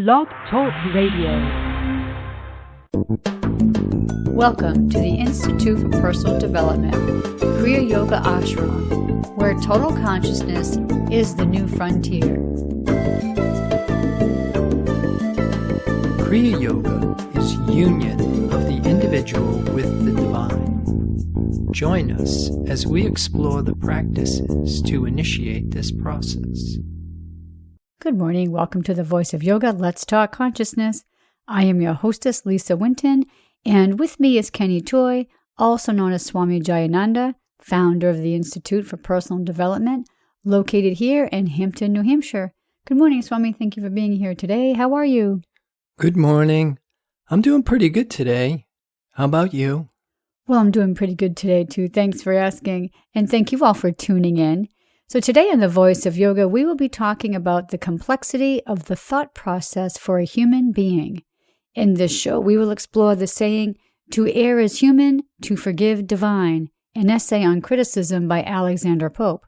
Blog Talk Radio. Welcome to the Institute for Personal Development, Kriya Yoga Ashram, where total consciousness is the new frontier. Kriya Yoga is union of the individual with the divine. Join us as we explore the practices to initiate this process. Good morning. Welcome to the Voice of Yoga. Let's Talk Consciousness. I am your hostess, Lisa Winton, and with me is Kenny Toy, also known as Swami Jayananda, founder of the Institute for Personal Development, located here in Hampton, New Hampshire. Good morning, Swami. Thank you for being here today. How are you? Good morning. I'm doing pretty good today. How about you? Well, I'm doing pretty good today, too. Thanks for asking, and thank you all for tuning in. So today on The Voice of Yoga, we will be talking about the complexity of the thought process for a human being. In this show, we will explore the saying, "To err is human, to forgive divine," an essay on criticism by Alexander Pope.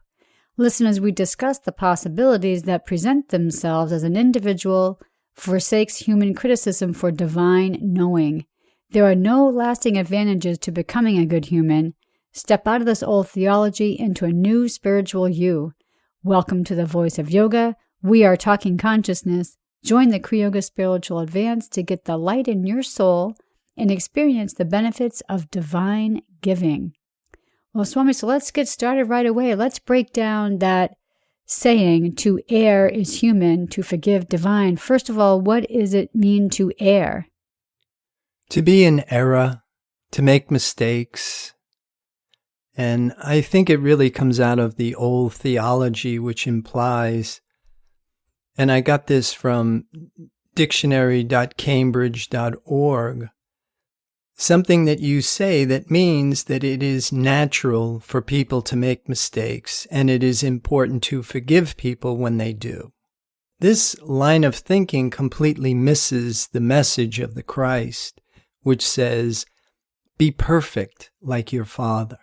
Listen as we discuss the possibilities that present themselves as an individual forsakes human criticism for divine knowing. There are no lasting advantages to becoming a good human. Step out of this old theology into a new spiritual you. Welcome to the Voice of Yoga. We are talking consciousness. Join the Kriya Yoga Spiritual Advance to get the light in your soul and experience the benefits of divine giving. Well, Swami, so let's get started right away. Let's break down that saying, "To err is human, to forgive divine." First of all, what does it mean to err? To be in error, to make mistakes. And I think it really comes out of the old theology, which implies, and I got this from dictionary.cambridge.org, something that you say that means that it is natural for people to make mistakes, and it is important to forgive people when they do. This line of thinking completely misses the message of the Christ, which says, "Be perfect like your Father."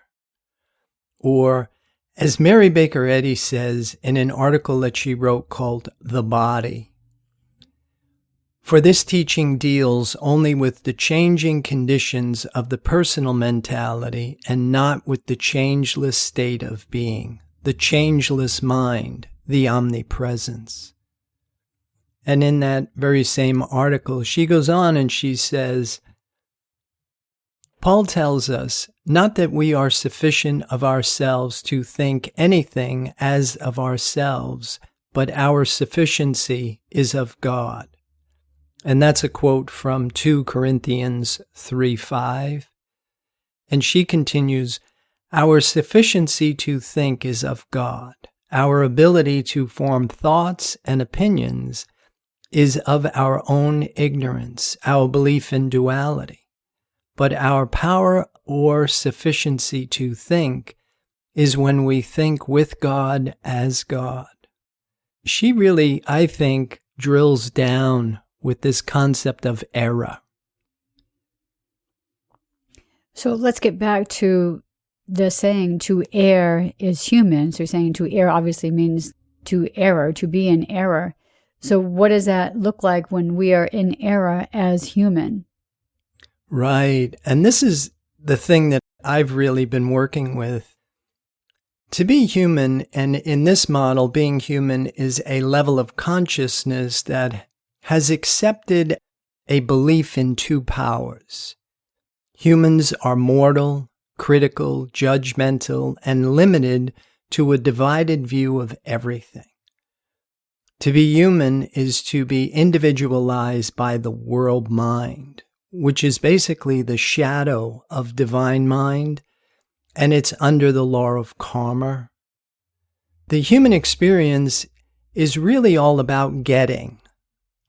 Or, as Mary Baker Eddy says in an article that she wrote called "The Body," for this teaching deals only with the changing conditions of the personal mentality and not with the changeless state of being, the changeless mind, the omnipresence. And in that very same article, she goes on and she says, Paul tells us not that we are sufficient of ourselves to think anything as of ourselves, but our sufficiency is of God. And that's a quote from 2 Corinthians 3:5. And she continues, our sufficiency to think is of God. Our ability to form thoughts and opinions is of our own ignorance, our belief in duality. But our power or sufficiency to think is when we think with God as God. She really, I think, drills down with this concept of error. So let's get back to the saying, "To err is human." So you're saying to err obviously means to error, to be in error. So what does that look like when we are in error as human? Right. And this is the thing that I've really been working with. To be human, and in this model, being human is a level of consciousness that has accepted a belief in two powers. Humans are mortal, critical, judgmental, and limited to a divided view of everything. To be human is to be individualized by the world mind, which is basically the shadow of divine mind, and it's under the law of karma. The human experience is really all about getting,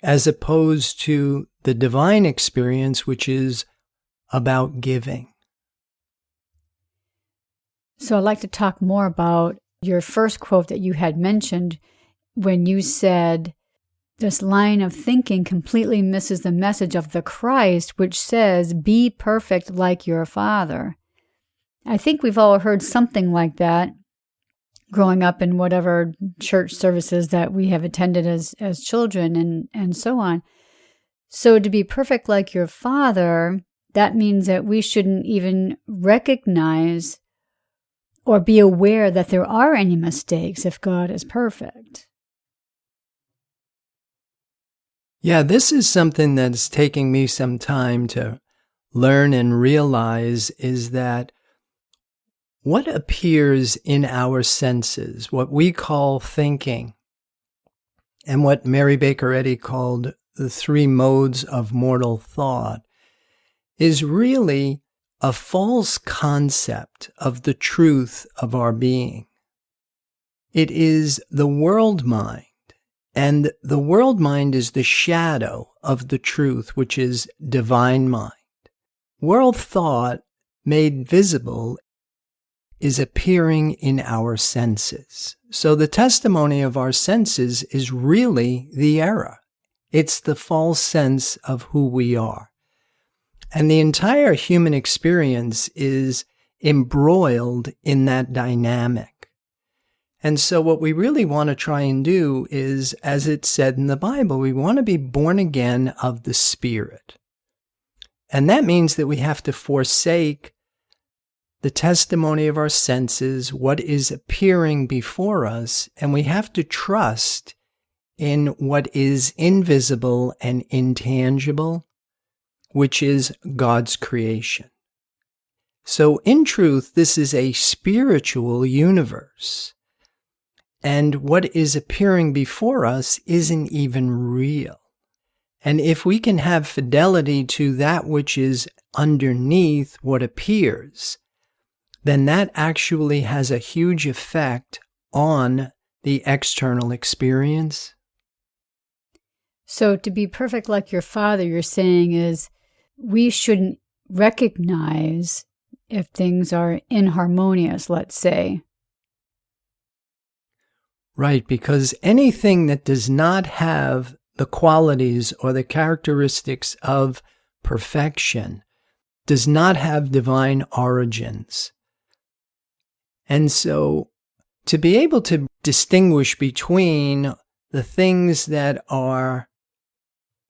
as opposed to the divine experience, which is about giving. So I'd like to talk more about your first quote that you had mentioned when you said, this line of thinking completely misses the message of the Christ, which says, "Be perfect like your Father." I think we've all heard something like that. growing up in whatever church services that we have attended as children and so on. So to be perfect like your Father, that means that we shouldn't even recognize or be aware that there are any mistakes if God is perfect. Yeah, this is something that's taking me some time to learn and realize, is that what appears in our senses, what we call thinking, and what Mary Baker Eddy called the 3 modes of mortal thought, is really a false concept of the truth of our being. It is the world mind, and the world mind is the shadow of the truth, which is divine mind. World thought made visible is appearing in our senses. So the testimony of our senses is really the error. It's the false sense of who we are. And the entire human experience is embroiled in that dynamic. And so what we really want to try and do is, as it's said in the Bible, we want to be born again of the Spirit. And that means that we have to forsake the testimony of our senses, what is appearing before us, and we have to trust in what is invisible and intangible, which is God's creation. So in truth, this is a spiritual universe. And what is appearing before us isn't even real. And if we can have fidelity to that which is underneath what appears, then that actually has a huge effect on the external experience. So to be perfect like your Father, you're saying, is we shouldn't recognize if things are inharmonious, let's say. Right, because anything that does not have the qualities or the characteristics of perfection does not have divine origins. And so to be able to distinguish between the things that are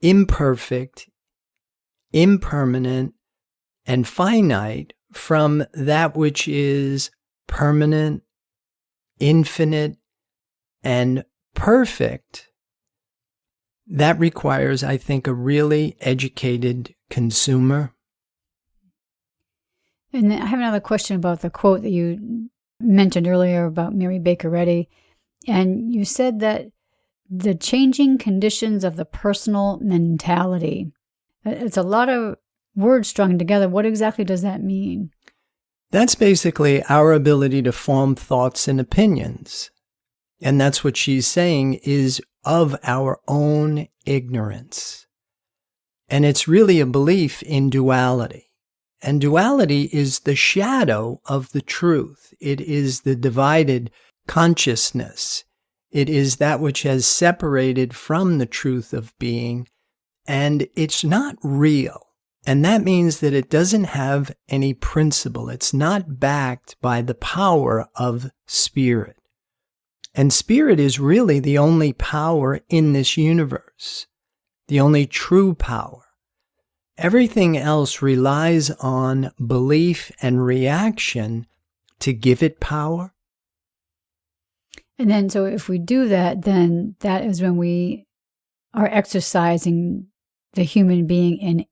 imperfect, impermanent, and finite from that which is permanent, infinite, and perfect, that requires, I think, a really educated consumer. And I have another question about the quote that you mentioned earlier about Mary Baker Eddy. And you said that the changing conditions of the personal mentality. It's a lot of words strung together. What exactly does that mean? That's basically our ability to form thoughts and opinions. And that's what she's saying is of our own ignorance. And it's really a belief in duality. And duality is the shadow of the truth. It is the divided consciousness. It is that which has separated from the truth of being, and it's not real. And that means that it doesn't have any principle. It's not backed by the power of spirit. And spirit is really the only power in this universe, the only true power. Everything else relies on belief and reaction to give it power. And then, so if we do that, then that is when we are exercising the human being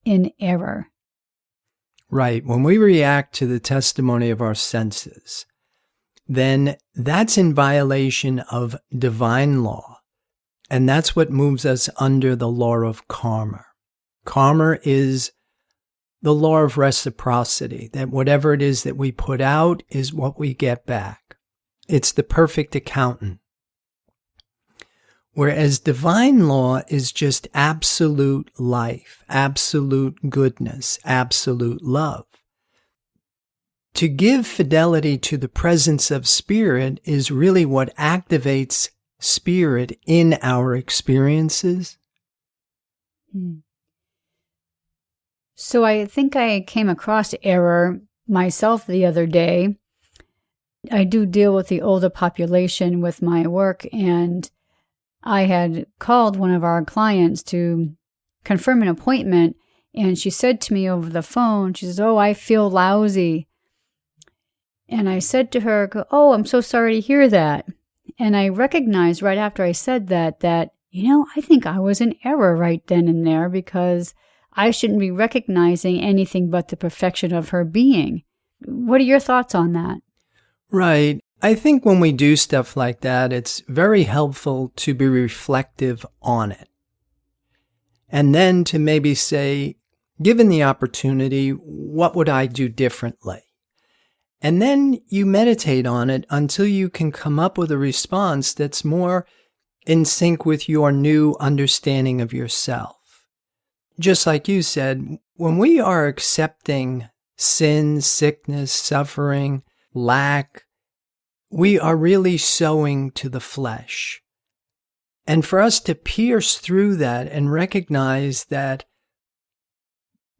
in error. Right. When we react to the testimony of our senses, then that's in violation of divine law. And that's what moves us under the law of karma. Karma is the law of reciprocity, that whatever it is that we put out is what we get back. It's the perfect accountant. Whereas divine law is just absolute life, absolute goodness, absolute love. To give fidelity to the presence of spirit is really what activates spirit in our experiences. So I think I came across error myself the other day. I do deal with the older population with my work, and I had called one of our clients to confirm an appointment, and she said to me over the phone, she says, "Oh, I feel lousy." And I said to her, "Oh, I'm so sorry to hear that." And I recognized right after I said that, I think I was in error right then and there, because I shouldn't be recognizing anything but the perfection of her being. What are your thoughts on that? Right. I think when we do stuff like that, it's very helpful to be reflective on it. And then to maybe say, given the opportunity, what would I do differently? And then you meditate on it until you can come up with a response that's more in sync with your new understanding of yourself. Just like you said, when we are accepting sin, sickness, suffering, lack, we are really sowing to the flesh. And for us to pierce through that and recognize that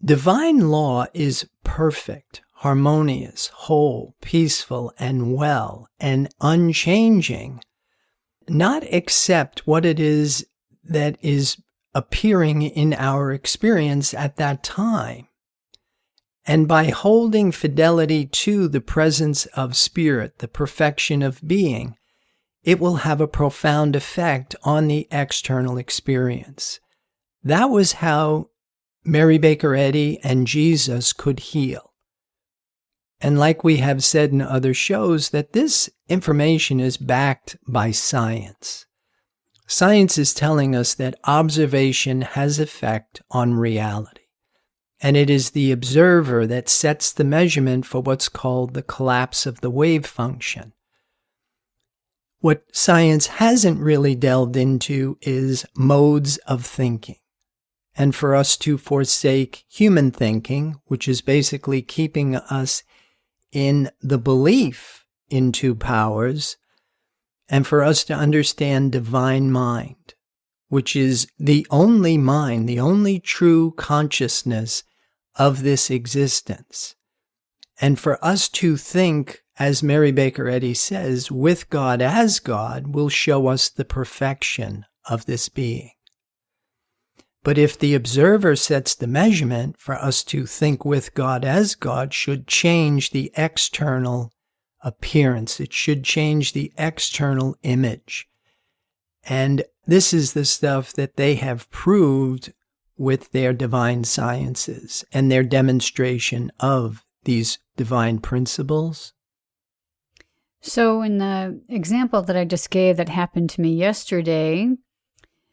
divine law is perfect, harmonious, whole, peaceful, and well, and unchanging, not accept what it is that is appearing in our experience at that time. And by holding fidelity to the presence of spirit, the perfection of being, it will have a profound effect on the external experience. That was how Mary Baker Eddy and Jesus could heal. And like we have said in other shows, that this information is backed by science. Science is telling us that observation has effect on reality. And it is the observer that sets the measurement for what's called the collapse of the wave function. What science hasn't really delved into is modes of thinking. And for us to forsake human thinking, which is basically keeping us in the belief in two powers, and for us to understand divine mind, which is the only mind, the only true consciousness of this existence. And for us to think, as Mary Baker Eddy says, with God as God will show us the perfection of this being. But if the observer sets the measurement, for us to think with God as God should change the external appearance. It should change the external image. And this is the stuff that they have proved with their divine sciences and their demonstration of these divine principles. So in the example that I just gave that happened to me yesterday,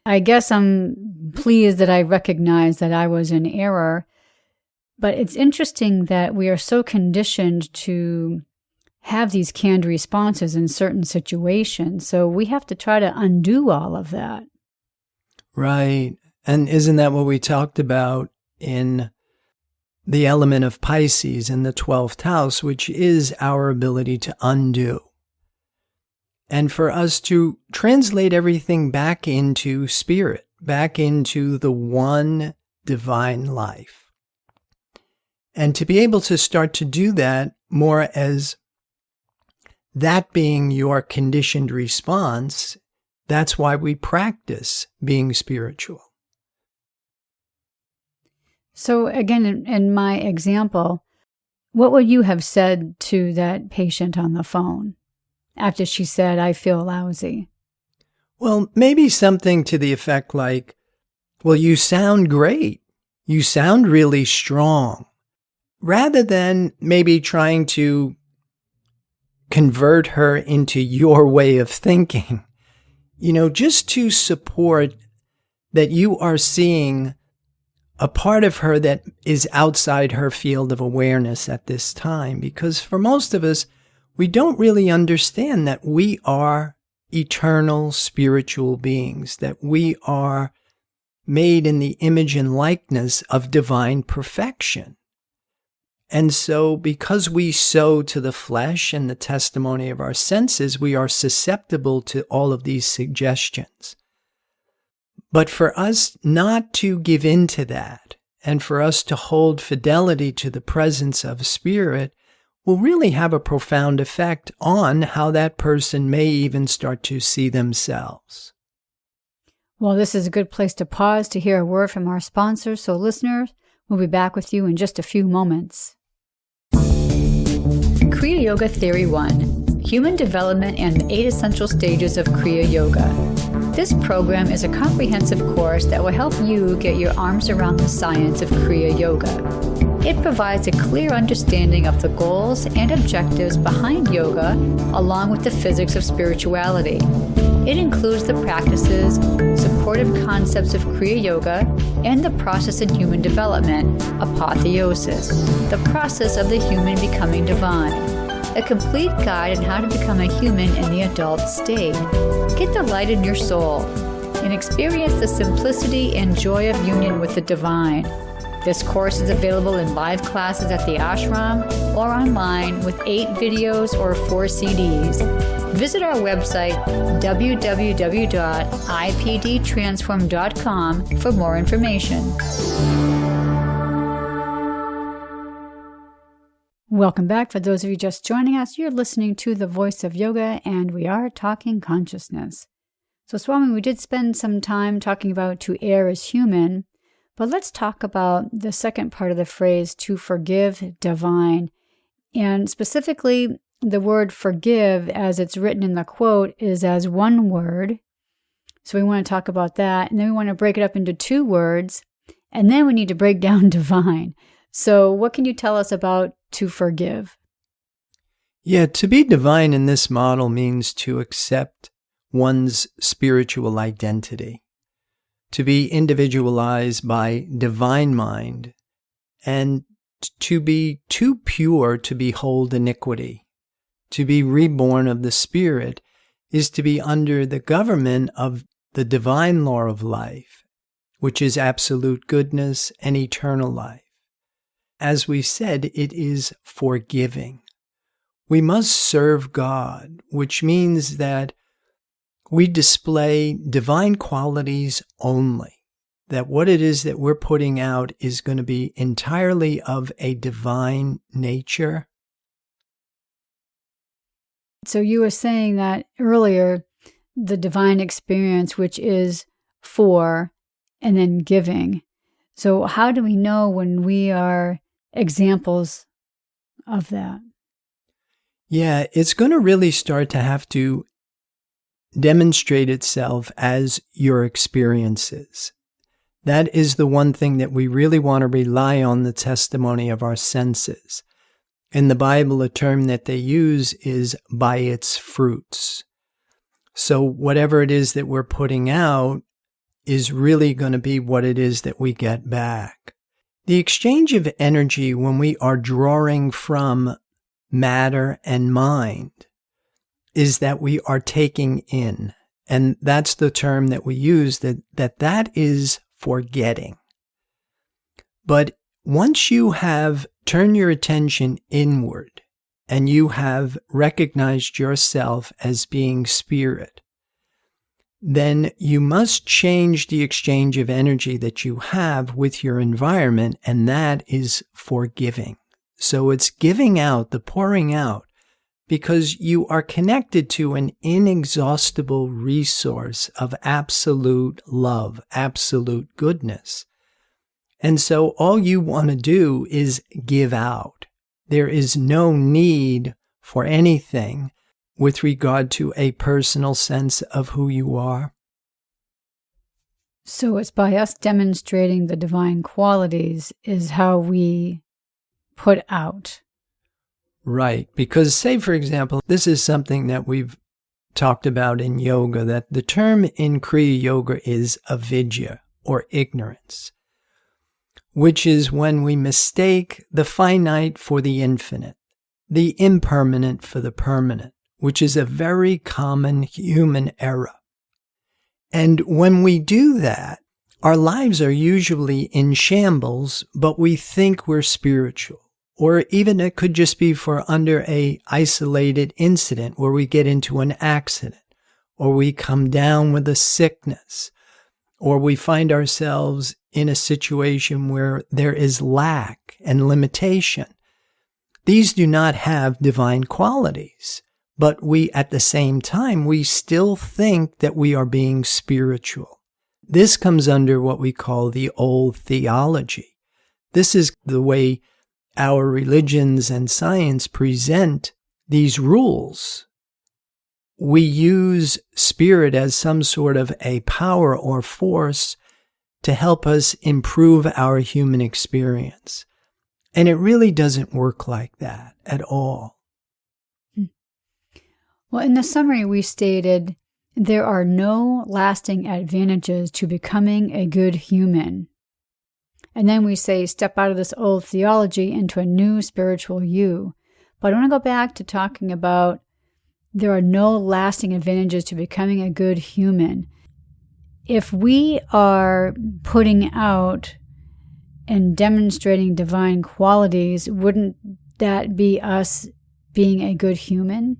I guess I'm pleased that I recognize that I was in error. But it's interesting that we are so conditioned to have these canned responses in certain situations. So we have to try to undo all of that. Right. And isn't that what we talked about in the element of Pisces in the 12th house, which is our ability to undo? And for us to translate everything back into spirit, back into the one divine life. And to be able to start to do that more as that being your conditioned response, that's why we practice being spiritual. So again, in my example, what would you have said to that patient on the phone after she said, "I feel lousy"? Well, maybe something to the effect like, "Well, you sound great. You sound really strong." Rather than maybe trying to convert her into your way of thinking, just to support that you are seeing a part of her that is outside her field of awareness at this time. Because for most of us, we don't really understand that we are eternal spiritual beings, that we are made in the image and likeness of divine perfection. And so because we sow to the flesh and the testimony of our senses, we are susceptible to all of these suggestions. But for us not to give in to that, and for us to hold fidelity to the presence of spirit, will really have a profound effect on how that person may even start to see themselves. Well, this is a good place to pause to hear a word from our sponsors. So listeners, we'll be back with you in just a few moments. Kriya Yoga Theory 1, Human Development and the 8 Essential Stages of Kriya Yoga. This program is a comprehensive course that will help you get your arms around the science of Kriya Yoga. It provides a clear understanding of the goals and objectives behind yoga, along with the physics of spirituality. It includes the practices, supportive concepts of Kriya Yoga, and the process in human development, apotheosis, the process of the human becoming divine. A complete guide on how to become a human in the adult state. Get the light in your soul and experience the simplicity and joy of union with the divine. This course is available in live classes at the ashram or online with 8 videos or 4 CDs. Visit our website, www.ipdtransform.com, for more information. Welcome back. For those of you just joining us, you're listening to The Voice of Yoga, and we are talking consciousness. So, Swami, we did spend some time talking about to err as human, but let's talk about the second part of the phrase, to forgive divine. And specifically, the word forgive, as it's written in the quote, is as one word. So we want to talk about that. And then we want to break it up into 2 words. And then we need to break down divine. So what can you tell us about to forgive? Yeah, to be divine in this model means to accept one's spiritual identity, to be individualized by divine mind, and to be too pure to behold iniquity. To be reborn of the Spirit is to be under the government of the divine law of life, which is absolute goodness and eternal life. As we said, it is forgiving. We must serve God, which means that we display divine qualities only, that what it is that we're putting out is going to be entirely of a divine nature. So you were saying that earlier, the divine experience, which is for and then giving. So how do we know when we are examples of that? Yeah, it's going to really start to have to demonstrate itself as your experiences. That is the one thing that we really want to rely on, the testimony of our senses. In the Bible, a term that they use is by its fruits. So whatever it is that we're putting out is really going to be what it is that we get back. The exchange of energy when we are drawing from matter and mind is that we are taking in. And that's the term that we use, that is forgetting. But once you have turned your attention inward and you have recognized yourself as being spirit, then you must change the exchange of energy that you have with your environment, and that is forgiving. So it's giving out, the pouring out, because you are connected to an inexhaustible resource of absolute love, absolute goodness. And so all you want to do is give out. There is no need for anything with regard to a personal sense of who you are. So it's by us demonstrating the divine qualities is how we put out. Right. Because say, for example, this is something that we've talked about in yoga, that the term in Kriya Yoga is avidya, or ignorance, which is when we mistake the finite for the infinite, the impermanent for the permanent, which is a very common human error. And when we do that, our lives are usually in shambles, but we think we're spiritual. Or even it could just be for under a isolated incident where we get into an accident, or we come down with a sickness, or we find ourselves in a situation where there is lack and limitation. These do not have divine qualities, but we, at the same time, we still think that we are being spiritual. This comes under what we call the old theology. This is the way our religions and science present these rules. We use spirit as some sort of a power or force to help us improve our human experience. And it really doesn't work like that at all. Well, in the summary, we stated there are no lasting advantages to becoming a good human. And then we say step out of this old theology into a new spiritual you. But I want to go back to talking about there are no lasting advantages to becoming a good human. If we are putting out and demonstrating divine qualities, wouldn't that be us being a good human?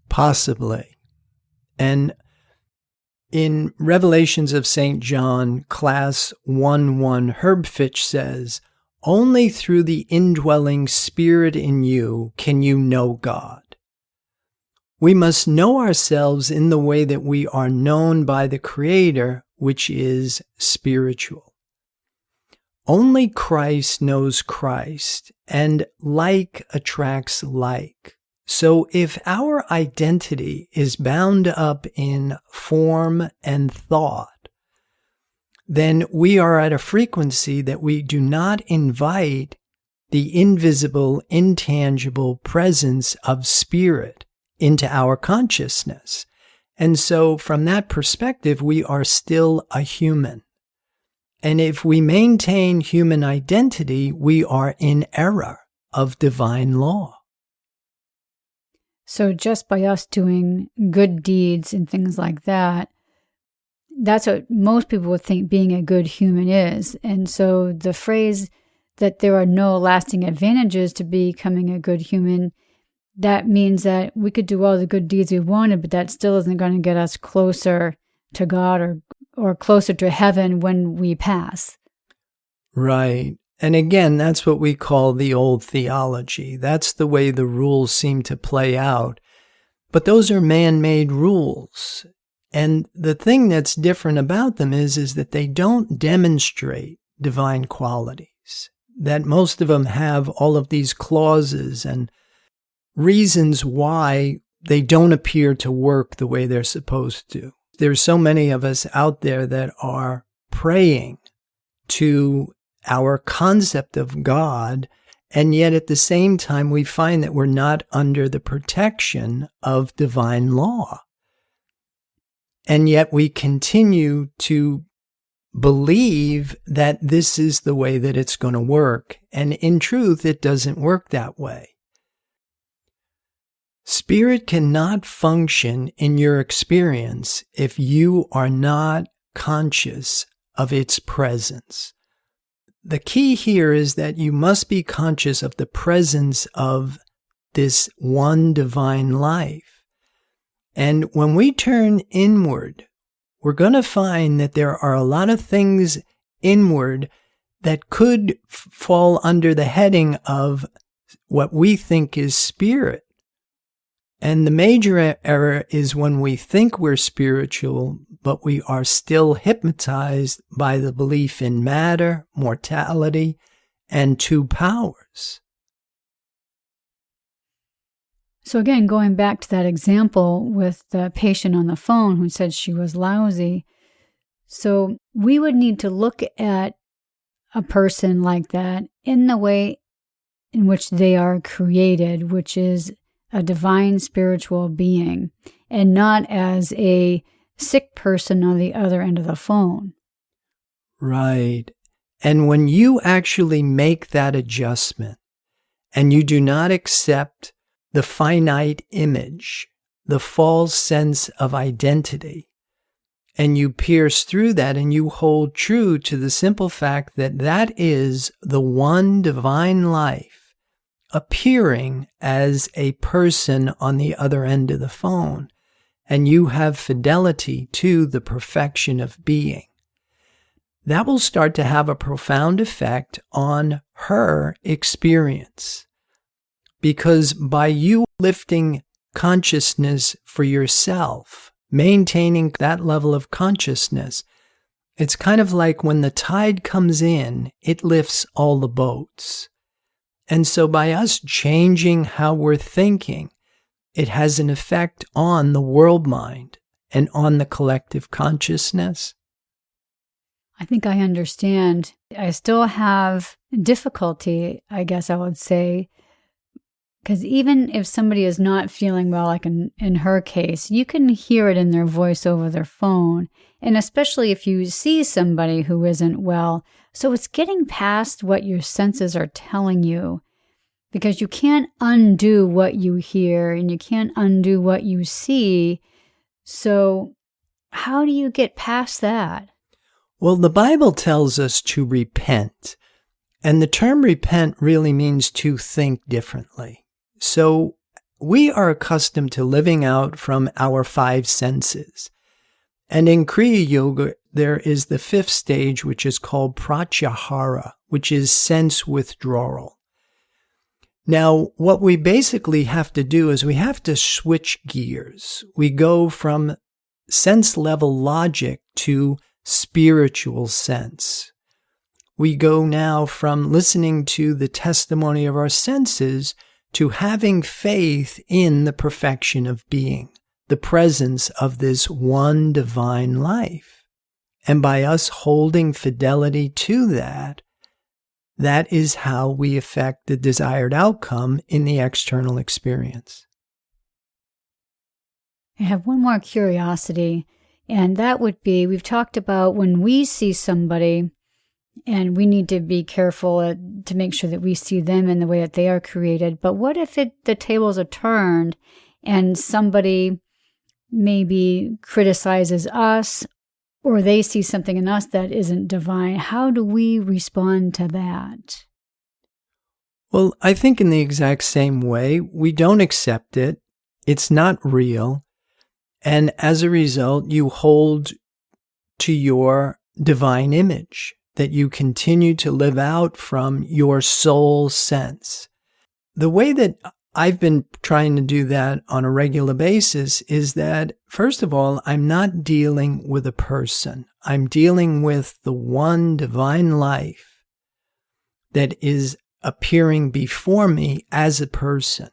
Possibly. And in Revelations of St. John, class 1:1, Herb Fitch says, "Only through the indwelling Spirit in you can you know God." We must know ourselves in the way that we are known by the Creator, which is spiritual. Only Christ knows Christ, and like attracts like. So if our identity is bound up in form and thought, then we are at a frequency that we do not invite the invisible, intangible presence of spirit into our consciousness. And so from that perspective, we are still a human. And if we maintain human identity, we are in error of divine law. So just by us doing good deeds and things like that, that's what most people would think being a good human is. And so the phrase that there are no lasting advantages to becoming a good human, that means that we could do all the good deeds we wanted, but that still isn't going to get us closer to God or closer to heaven when we pass. Right. And again, that's what we call the old theology. That's the way the rules seem to play out. But those are man-made rules. And the thing that's different about them is that they don't demonstrate divine qualities. That most of them have all of these clauses and reasons why they don't appear to work the way they're supposed to. There's so many of us out there that are praying to our concept of God, and yet at the same time we find that we're not under the protection of divine law. And yet we continue to believe that this is the way that it's going to work. And in truth, it doesn't work that way. Spirit cannot function in your experience if you are not conscious of its presence. The key here is that you must be conscious of the presence of this one divine life. And when we turn inward, we're going to find that there are a lot of things inward that could fall under the heading of what we think is spirit. And the major error is when we think we're spiritual, but we are still hypnotized by the belief in matter, mortality, and two powers. So again, going back to that example with the patient on the phone who said she was lousy. So we would need to look at a person like that in the way in which they are created, which is a divine spiritual being, and not as a sick person on the other end of the phone. Right. And when you actually make that adjustment and you do not accept the finite image, the false sense of identity, and you pierce through that and you hold true to the simple fact that that is the one divine life appearing as a person on the other end of the phone, and you have fidelity to the perfection of being, that will start to have a profound effect on her experience. Because by you lifting consciousness for yourself, maintaining that level of consciousness, it's kind of like when the tide comes in, it lifts all the boats. And so by us changing how we're thinking, it has an effect on the world mind and on the collective consciousness. I think I understand. I still have difficulty, I guess I would say, because even if somebody is not feeling well, like in her case, you can hear it in their voice over their phone. And especially if you see somebody who isn't well. So it's getting past what your senses are telling you, because you can't undo what you hear and you can't undo what you see. So how do you get past that? Well, the Bible tells us to repent. And the term repent really means to think differently. So we are accustomed to living out from our five senses. And in Kriya Yoga, there is the fifth stage, which is called pratyahara, which is sense withdrawal. Now, what we basically have to do is we have to switch gears. We go from sense level logic to spiritual sense. We go now from listening to the testimony of our senses to having faith in the perfection of being, the presence of this one divine life. And by us holding fidelity to that, that is how we affect the desired outcome in the external experience. I have one more curiosity, and that would be, we've talked about when we see somebody, and we need to be careful to make sure that we see them in the way that they are created. But what if the tables are turned and somebody maybe criticizes us, or they see something in us that isn't divine? How do we respond to that? Well, I think in the exact same way, we don't accept it. It's not real. And as a result, you hold to your divine image that you continue to live out from your soul sense. The way that I've been trying to do that on a regular basis is that, first of all, I'm not dealing with a person. I'm dealing with the one divine life that is appearing before me as a person.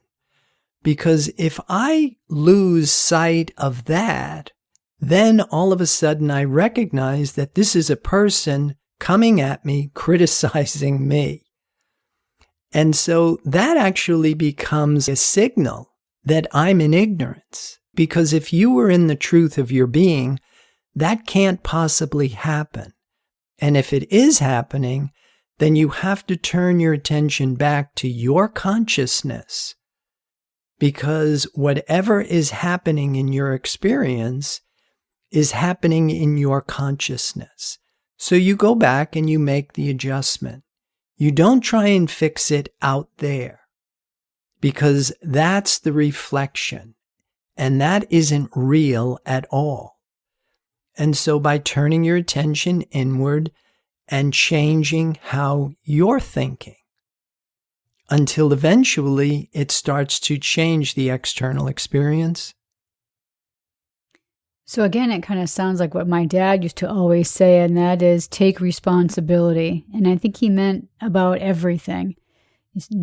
Because if I lose sight of that, then all of a sudden I recognize that this is a person coming at me, criticizing me. And so that actually becomes a signal that I'm in ignorance. Because if you were in the truth of your being, that can't possibly happen. And if it is happening, then you have to turn your attention back to your consciousness. Because whatever is happening in your experience is happening in your consciousness. So you go back and you make the adjustment. You don't try and fix it out there, because that's the reflection, and that isn't real at all. And so by turning your attention inward and changing how you're thinking, until eventually it starts to change the external experience. So again, it kind of sounds like what my dad used to always say, and that is take responsibility. And I think he meant about everything.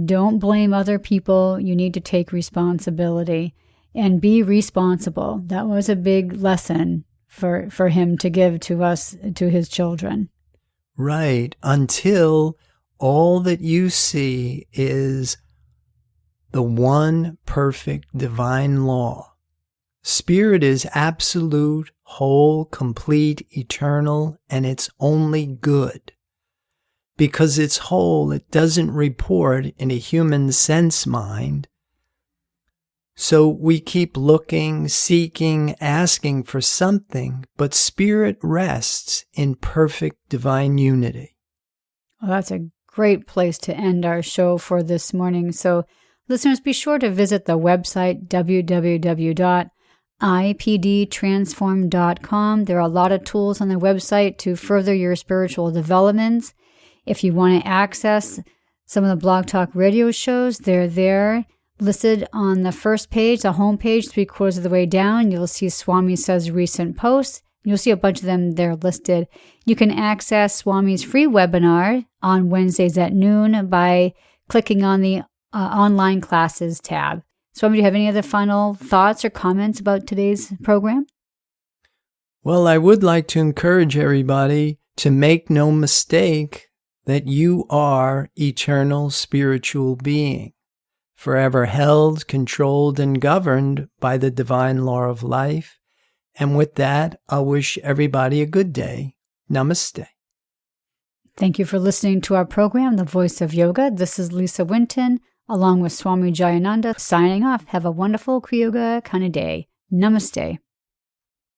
Don't blame other people. You need to take responsibility and be responsible. That was a big lesson for him to give to us, to his children. Right. Until all that you see is the one perfect divine law. Spirit is absolute, whole, complete, eternal, and it's only good. Because it's whole, it doesn't report in a human sense mind. So we keep looking, seeking, asking for something, but Spirit rests in perfect divine unity. Well, that's a great place to end our show for this morning. So listeners, be sure to visit the website, www.IamSpirit.com, ipdtransform.com. There are a lot of tools on the website to further your spiritual developments. If you want to access some of the Blog Talk radio shows, they're there listed on the first page, the home page, 3/4 of the way down. You'll see Swami Says recent posts. You'll see a bunch of them there listed. You can access Swami's free webinar on Wednesdays at noon by clicking on the online classes tab. Swami, do you have any other final thoughts or comments about today's program? Well, I would like to encourage everybody to make no mistake that you are eternal spiritual being, forever held, controlled, and governed by the divine law of life. And with that, I'll wish everybody a good day. Namaste. Thank you for listening to our program, The Voice of Yoga. This is Lisa Winton, along with Swami Jayananda, signing off. Have a wonderful Kriya Yoga kind of day. Namaste.